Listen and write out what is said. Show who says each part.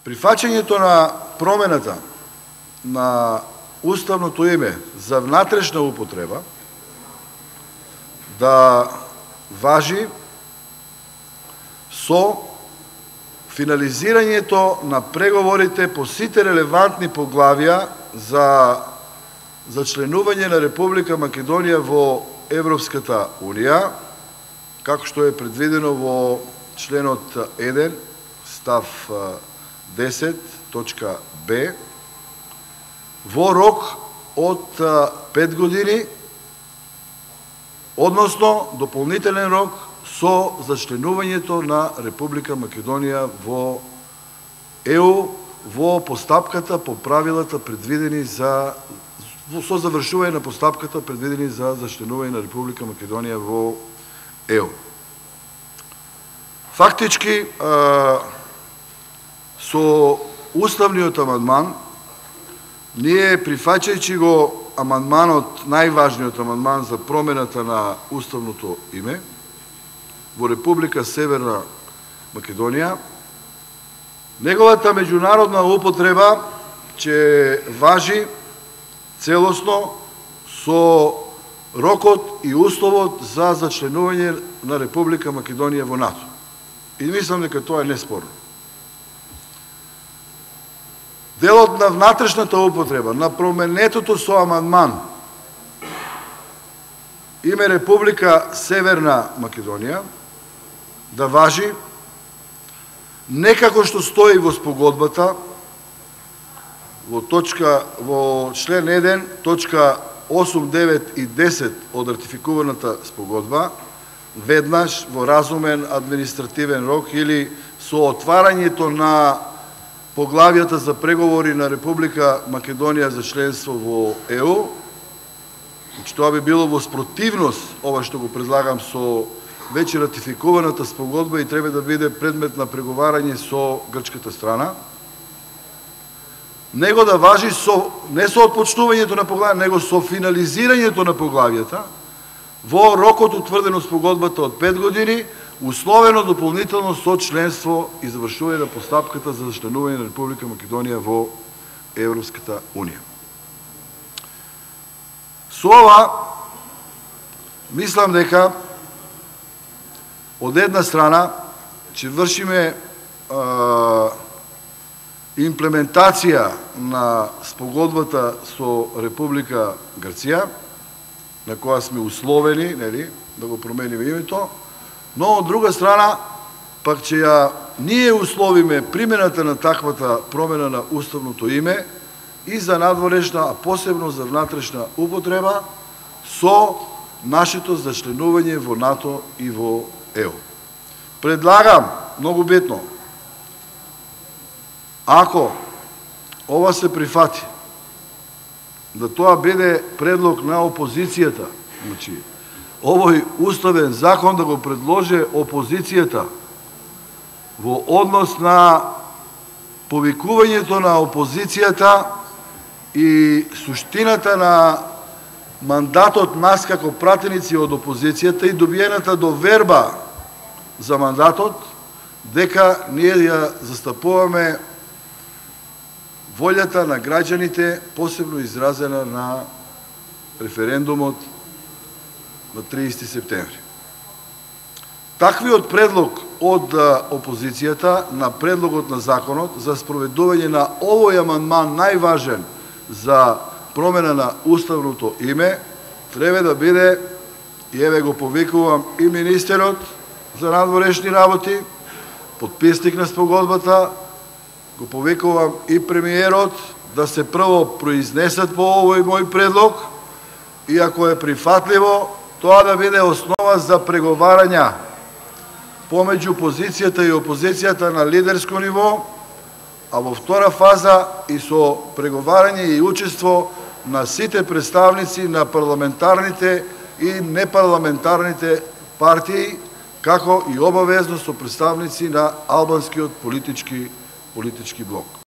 Speaker 1: Прифаќањето на промената на уставното име за внатрешна употреба да важи со финализирањето на преговорите по сите релевантни поглавја за членување на Република Македонија во Европската Унија, како што е предвидено во членот 1, став 10, точка Б, во рок од 5 години, односно дополнителен рок со зачленувањето на Република Македонија во ЕУ во постапката по правилата предвидени со завршување на постапката предвидени за зачленување на Република Македонија во ЕУ. Фактички, со уставниот амандман, ние прифаќајќи го амандманот, најважниот амандман за промената на уставното име во Република Северна Македонија, неговата меѓународна употреба ќе важи целосно со рокот и условот за зачленување на Република Македонија во НАТО. И мислам дека тоа е неспорно. Делот на внатрешната употреба на променетото со амандман име Република Северна Македонија да важи не како што стои во спогодбата во член 1, точка 8, 9 и 10 од ратификуваната спогодба, веднаш во разумен административен рок или со отварањето на поглавјата за преговори на Република Македонија за членство во ЕУ. Тоа би било во спротивност, ова што го предлагам, со веќе ратификуваната спогодба и треба да биде предмет на преговарање со грчката страна. Него да важи не со отпочнувањето на поглавјата, него со финализирањето на поглавјата во рокот утврден од спогодбата од 5 години, условено дополнително со членство и завршување на постапката за членување на Република Македонија во Европската Унија. Со ова, мислам дека од една страна ќе вршиме имплементација на спогодбата со Република Грција, на која сме условени, да го промениме името, но од друга страна пак ќе ние условиме примената на таквата промена на уставното име и за надворешна, а посебно за внатрешна употреба со нашето зачленување во НАТО и во ЕУ. Предлагам, многу битно, ако ова се прифати, да тоа биде предлог на опозицијата, значи, овој уставен закон да го предложи опозицијата во однос на повикувањето на опозицијата и суштината на мандатот нас како пратеници од опозицијата и добиената доверба за мандатот, дека ние ја застапуваме волјата на граѓаните, посебно изразена на референдумот на 30 септември. Таквиот предлог од опозицијата на предлогот на законот за спроведување на овој амандман најважен за промена на уставното име треба да биде, и еве го повикувам и министерот за надворешни работи, подписник на спогодбата, го повикувам и премиерот да се прво произнесат по овој мој предлог и ако е прифатливо, тоа да биде основа за преговарања помеѓу позицијата и опозицијата на лидерско ниво, а во втора фаза и со преговарање и учество на сите представници на парламентарните и непарламентарните партии, како и обавезно со представници на албанскиот политички блок.